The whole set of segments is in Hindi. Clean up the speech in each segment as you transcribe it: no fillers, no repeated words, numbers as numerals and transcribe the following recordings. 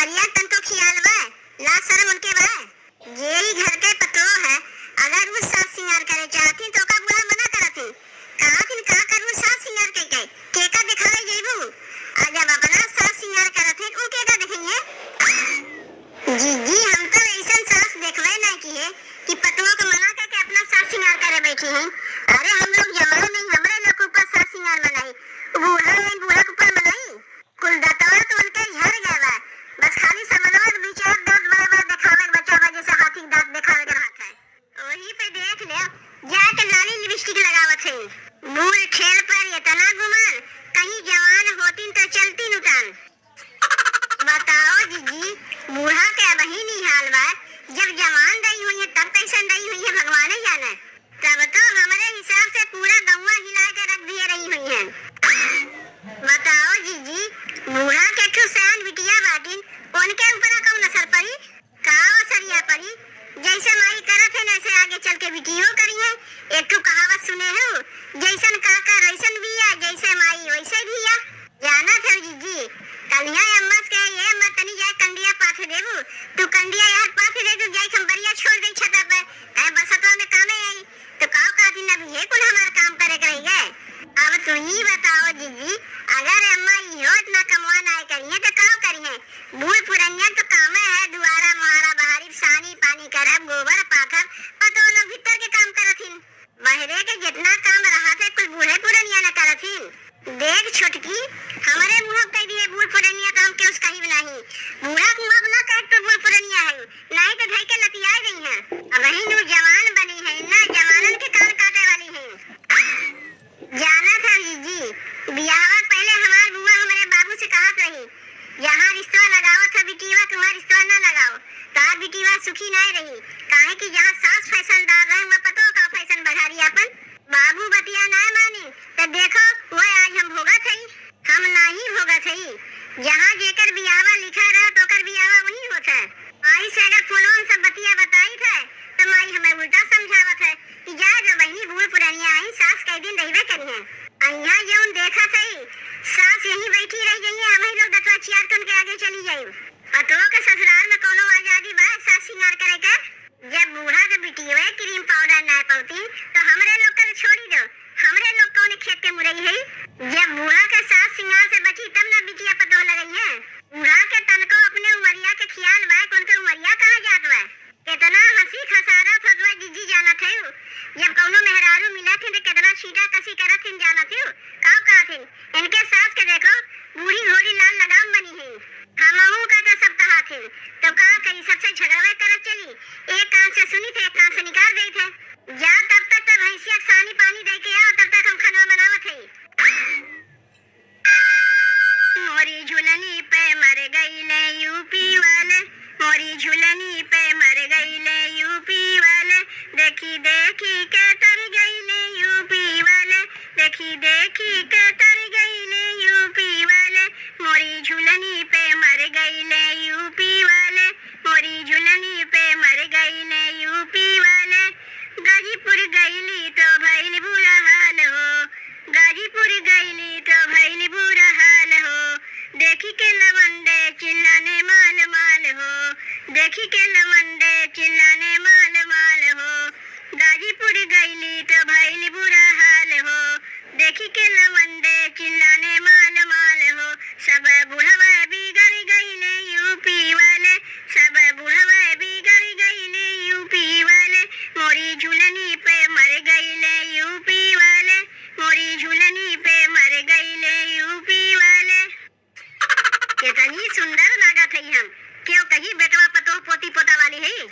हरिया तन तो खियाल बा, ला शर्म उनके बा। जेई घर के पतो है, अगर वो सास सिंगार करे चाहती तो का बुरा मना करती। कहाथिन का करू सास सिंगार के का दिखाई जेबू। आज जब अपना सास सिंगार करथे उ के का देखेंगे। जी हम तो ऐसन सास देखवे नहीं की है कि पतों को मना करके अपना सास सिंगार करे बैठी हैं। अरे हम लोग जमाने नहीं, हमरे लोग के ऊपर सास सिंगार मनाई, बूढ़ा नहीं बूढ़ा के ऊपर मनाई। कुल दतवा तो उनके झड़ गए बा, बस खाली समनवा के विचार दांत बड़ा दिखावे बच्चा बा जैसे हाथी के दांत दिखावे के रहत है। वही पे देख ले जाके लाली लिपस्टिक लगावत है। बूढ़ ठेल पर इतना गुमान, कहीं जवान होती तो चलती नुतान। बताओ जीजी, बूढ़ा के वही नहीं हाल बा, जब जवान रही हुई है तब कैसन रही हुई है भगवान ही जाने। तब तो हमारे हिसाब से पूरा गौवा हिला के रख दिए रही हुई है। बताओ जीजी, बूढ़ा के ठू सयान बिटिया बाटिन, उनके ऊपर कौन असर पड़ी, का असरिया पड़ी। जैसे माई करत है ऐसे आगे चल के बिटियो करी है। एक ठू कहावत सुने हो, जैसन काका वैसन बिया, जैसे माई वैसे बिया। जाना था जीजी, कलिया अम्मा के ये मत तनी जाए कंडिया पाथ देबू। तू कंडिया यार पाथ दे तू जाई खंबरिया छोड़ दे छता पे, ए बसतवा में कामे आई तो काव का दिन अब ये कुल हमारा काम करे के रही गए। अब तू ही बताओ जीजी, अगर अम्मा इहो इतना कमवा नहीं करिए तो काव करिए। बूढ़ पुरनिया तो काम है दुआरा मुहारा बहारी सानी पानी करब गोबर पाथर, पतो न भीतर के काम करथिन। बहरे के जितना काम रहा थे कुल बूढ़े पुरनिया न करथिन। देख छोटकी, हमारे मुंह कह दिए बूढ़ पुरनिया तो हम के उसका ही नहीं। बूढ़ा मुंह ना कह तो बूढ़ पुरनिया है, नहीं तो ढई के लतिया गई है। अब वही नु जवान बनी है ना, जवानन के कान काटे वाली है। जाना था जीजी, बियाह पहले हमार बुआ हमारे बाबू से कहत रही, यहाँ रिश्ता लगाओ था बिटिया तुम्हारा रिश्ता ना लगाओ, तार बिटिया सुखी नहीं रही। काहे कि जहाँ सास फैशनदार रहे वहाँ पतो का फैशन बढ़ा रही अपन। बाबू बतिया ना मानी तो देखो वो आज हम भोगत हई, हम नहीं भोगत हई। जहाँ जेकर बियावा लिखा रहा तो कर बियावा वही होता है। माई से अगर फोन सब बतिया बताई थे तो माई हमें उल्टा समझावत है कि जा जो बहनी बूढ़ पुरानिया आई सास कई दिन रहबे करी है। यहाँ जौन देखा सही सास यहीं बैठी रह गई है, हम ही लोग दतवा चियार के उनके आगे चली जाई। पतो के ससुराल में कोनो आजादी बा सास सिंगार करे के। जब बूढ़ा के बिटिया क्रीम पाउडर ना पाउती तो हमरे लोग का छोड़ी दो, हमरे लोग कौन खेत के मुरई है। जब बूढ़ा के सास सिंगार से बची तब ना बिटिया पतो लगई है। बूढ़ा के तन को अपने उमरिया के ख्याल बा, कौन के उमरिया कहाँ जात बा। कितना हंसी खसारा थोड़ा जीजी जाना थे। जब कौनो मेहरारू मिला थे तो कितना छीटा कसी करा थी जाना थे। का कहा थी इनके सास के देखो बूढ़ी घोड़ी लाल लगाम बनी है। हमहू का तो सब कहा थे तो का करी सबसे झगड़वे कर चली, एक कान से सुनी थे एक कान से निकाल गई थे। जा तब तक तो भैंसिया सानी पानी दे के आओ, तब तक हम खाना बनावत है। मोरी झुलनी पे मर गईले यूपी वाले, मोरी झुलनी पे मर गईले यूपी वाले, देखी देखी के तर गईले यूपी वाले, देखी देखी के तर गईले यूपी वाले, मोरी झुलनी पे मर गईले यूपी वाले, मोरी झुलनी पे मर गईले यूपी वाले। गाजीपुर गईली तो भइल बुरा हाल हो, गाजीपुर गईली तो भइल बुरा हाल हो, देखी के लवंडे चिल्लाने माल माल हो, देखी के लवंडे चिल्लाने माल माल हो, गाजीपुर गईली तो भइल बुरा हाल हो, देखी के लवंडे चिल्लाने माल माल हो। सब बुढ़वा बिगड़ गईले यूपी वाले, सब बुढ़वा बिगड़ गईले यूपी वाले, मोरी झुलनी पे मर गईले यूपी वाले, मोरी झुलनी पे मर गईले यूपी वाले। कितनी सुंदर लागत है हम, क्यों कहीं बेटवा पतो पोती पोता वाली है।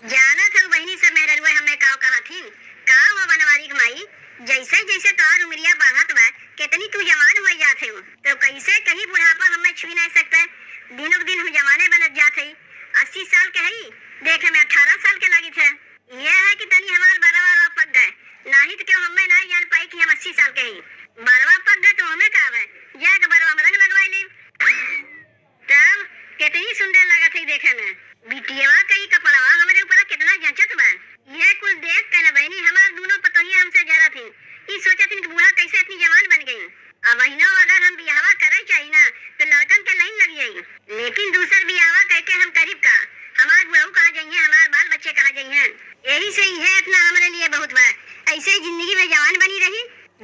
जाना था बहनी से मेहररुआ हमें काव कहा थी, काव वो बनवारी माई जैसे जैसे तोर उमरिया बढ़त बा कितनी तू जवान हो जात है तो कैसे कहीं बुढ़ापा हमें छुई नहीं सकता। दिनों दिन हम जवाने बनत जात है। 80 साल के है देखे में 18 साल के लगी थे। ये है कि तनी हमार बरवा पक गए, नहीं तो क्यों हमें नहीं जान पाई कि हम 80 साल के हैं। बरवा पक गए तो हमें का है जाके बरवा में रंग लगवाई ली। तब कितनी सुंदर लागत है देखे में। बिटिया कई कपड़वा हमारे ऊपर कितना जचत बा। ये कुल देख के ना बहनी हमार दोनों पतोहिया हमसे जरा थी। ई सोचा थी कि बूढ़ा कैसे इतनी जवान बन गई। अब महीनों अगर हम बियाहवा करे चाहिए ना तो लड़कन के नहीं लगी आई। लेकिन दूसर बियावा करके हम करीब का हमार बुढ़ऊ कहाँ जाइए, हमार बाल बच्चे कहाँ जाइए। यही से ही है इतना हमारे लिए बहुत बा। ऐसे जिंदगी में जवान बनी रही,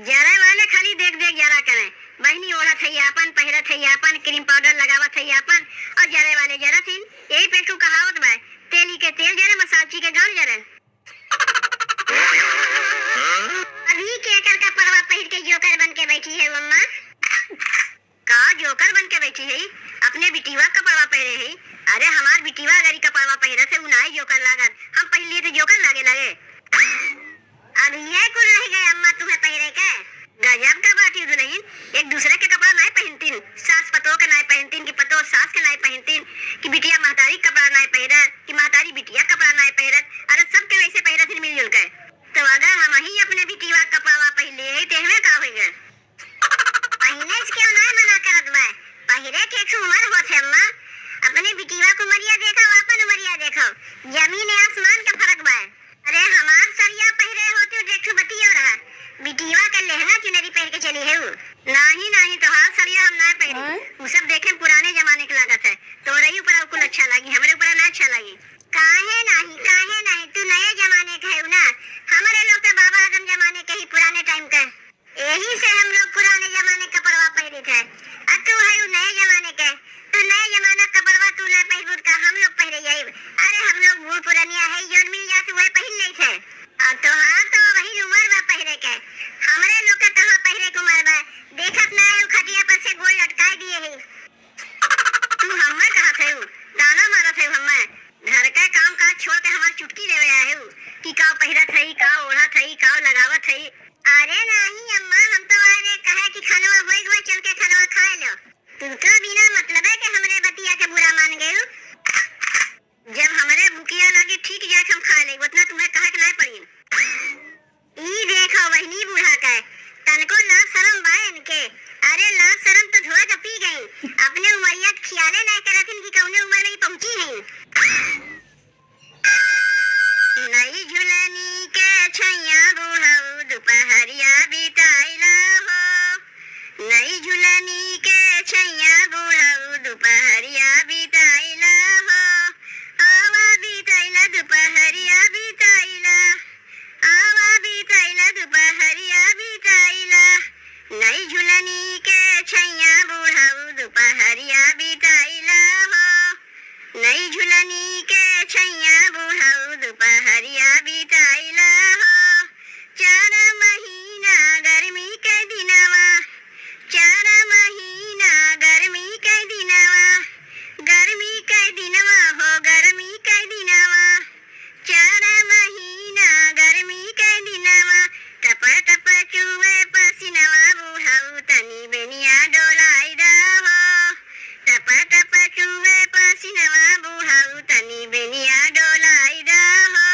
जरा वाले खाली देख देख जरा करें। बहनी ओढ़ा थई आपन, पहिरा थई आपन, क्रीम पाउडर लगावा थई आपन, और जरे वाले जरा थी। यही पे तू कहावत बा, तेली के तेल जरे मसाची के गान जरे। अभी केकर का परवा पहिर के जोकर बन के बैठी है अम्मा? का जोकर बन के बैठी है? अपने बिटिवा का परवा पहिरे है? अरे हमार बिटिवा अगर का परवा पहिरे से उनाई जोकर लागत, हम पहले तो जोकर लागे लगे। अब ये कुल रह गए अम्मा तुम्हें पहिरे के? गजब का बात है दुल्हन, एक दूसरे के कपड़ा नहीं पहनतीन, सास पतोह के नहीं पहनतीन, कि पतोह सास के नहीं पहनतीन, कि बिटिया महतारी कपड़ा नहीं पहिरत, कि महतारी बिटिया कपड़ा नहीं पहिरत। अरे सब के वैसे पहिरत मिलजुल के। तो अगर हम ही अपने बिटिवा कपड़ा पहले है तो हमें का होगा? पहले से क्यों नहीं मना करत बा? पहिरे के एक उम्र होत है अम्मा। अपने बिटिवा को उमरिया देखो, अपन उमरिया देखो, जमीन आसमान का फर्क बा। अरे हमार सरिया पहिरे होते देखो बतिया रहा, बिटिवा का लहंगा चुनरी पहन के चली है वो। नहीं तो हाथ सरिया हम ना पहने, वो सब देखे पुराने जमाने की लागत है। तो रही ऊपर कुल अच्छा लगी, हमारे ऊपर ना अच्छा लगी। काहे नहीं तू नए जमाने का है ना, हमारे लोग तो बाबा आदम जमाने के ही पुराने टाइम का। यही से हम लोग पुराने जमाने का परवा पहने थे। अब तू है नए जमाने के, तू नए जमाने का परवा तू ना पहन का हम लोग पहने जाए। अरे हम लोग बूढ़ पुरानिया है, जो मिल जाते वह पहन नहीं थे। तो हाँ तो वही उम्र बा पहरे के, हमारे लोग के कहाँ पहरे के उम्र बा? देखत ना है खटिया पर से गोल लटकाए दिए है। तू हमें कहा थे दाना मारा थे हमें, घर का काम काज छोड़ के हमारी चुटकी लेवे आए हो कि का पहिरा थई, का ओढ़ा थई, का लगावत थई। अरे नहीं अम्मा, हम तो आए कहे कि खानवा होई गवा, चल के खानवा खा लो। तू तो बिना मतलब है कि हमरे बतिया के बुरा मान गए हो। जब हमरे भूखिया लगे ठीक जाके हम खा ले, उतना तुम्हें कहे के नहीं पड़ी। ई देखो बहनी बूढ़ा का तनको ना शर्म बा इनके। अरे ला शर्म तो धोआ के पी गई, अपने उमरिया के खियाले नहीं करथिन कि कौने उम्र में पहुंची है। नई झुलनी के छैया बूढ़ऊ दोपहरिया बिताइला हो, नई झुलनी के छैया बूढ़ऊ दोपहरिया बिताइला हो, आवा बिताइला दोपहरिया बिताइला, आवा बिताइला दोपहरिया बिताइला, नई झुलनी के छैया बूढ़ऊ दोपहरिया बिताइला हो, नई झुलनी के छैया बूढ़ऊ दोपहरिया बिताइला हो। 4 महीना गर्मी के दिनवा, 4 महीना गर्मी के दिनवा, गर्मी के दिनवा हो, गर्मी के दिनवा, 4 महीना गर्मी के दिनवा, टप टप चुए पसीनवा बूढ़ऊ तनी बेनिया डोलाई दहो, टप टप चुए पसीनवा बूढ़ऊ तनी बेनिया डोलाई दहो,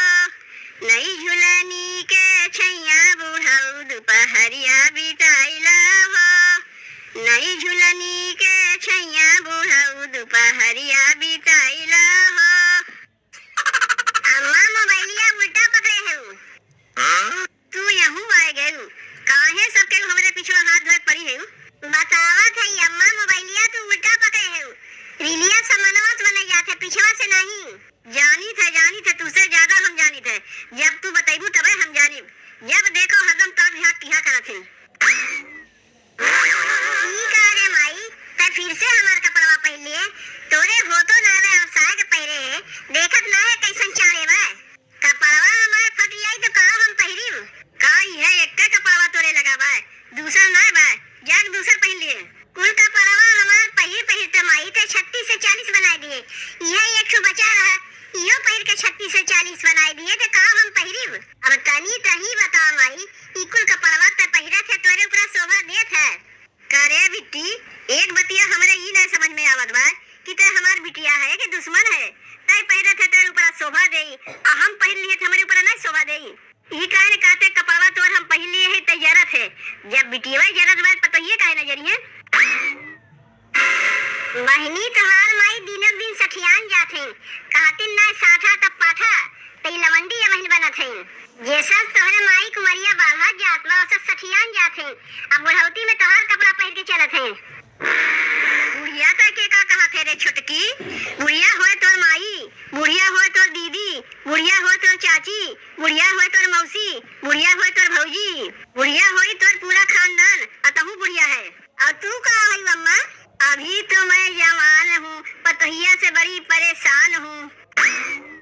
नई झुलनी के छैया बूढ़ऊ दोपहरिया बिताइला हो, नई झुलनी के छैया बूढ़ऊ दोपहरिया बिताइला हो। अम्मा मोबाइलिया उल्टा पकड़े है तू यहूं आए गए काहे सबके हमरे पीछे हाथ धोए पड़ी है? बतावत है अम्मा मोबाइलिया तू उल्टा पकड़े है, रीलिया समनवा से बने जाते पीछवा से नहीं। जानी थे तुझसे ज्यादा हम जानी थे, जब तू बताइबू तबे हम जानी। जब देखो हरदम ताक झाक तिहा करत है। ठीक है माई, ते फिर से हमार कपड़वा पहन लिए, तोरे हो तो ना वे साग पहिरे है, देखत ना है कैसन चाले बा। कपड़वा हमार फट जाई तो का हम पहिरियो? काई है एक कपड़वा तोरे लगा बा, दूसरा ना बा, जग दूसर पहन लिए। कुल कपड़वा हमार पहिर तो माई ते 36 से 40 बनाए दिए, यह एक बचा रहा, इहो पहिर के 36 से 40 बनाए दिए तो का हम पहिरिब? अब तनी तही बता माई, इकुल कपड़वा ते पहिरा थे तोरे ऊपर शोभा देत है। करे बिट्टी एक बतिया हमरे ई नहीं समझ में आवत बा कि ते हमार बिटिया है कि दुश्मन है। तय पहिरा थे तेरे ऊपर शोभा देई, आ हम पहिर लिए थे हमरे ऊपर नहीं शोभा देई। ई काहे कहते कपड़वा तोर हम पहिर लिए है ते जरत है, जब बिटिया जरत बात पतइए काहे नजरिए। बहनी तोहार माई दिनों दिन सठियान जाथे, कहतिन ना साठा तब पाठा, तई लवंडी या बहन बनत है। जैसा तोहरे माई कुमरिया बाढ़ा जात बा वैसा सठियान जाथे, अब बुढ़ौती में तोहार कपड़ा पहन के चलत है। बुढ़िया तय के का कहा थे रे छोटकी? चाची, बुढ़िया हो तोर माई, बुढ़िया हो तोर दीदी, बुढ़िया हो तोर चाची, बुढ़िया हो तोर मौसी, बुढ़िया हो तोर भौजी, बुढ़िया हो तोर पूरा खानदान, अतहु बुढ़िया है। और तू कहाँ है मम्मा? अभी तो मैं जवान हूँ, पतोहिया से बड़ी परेशान हूँ।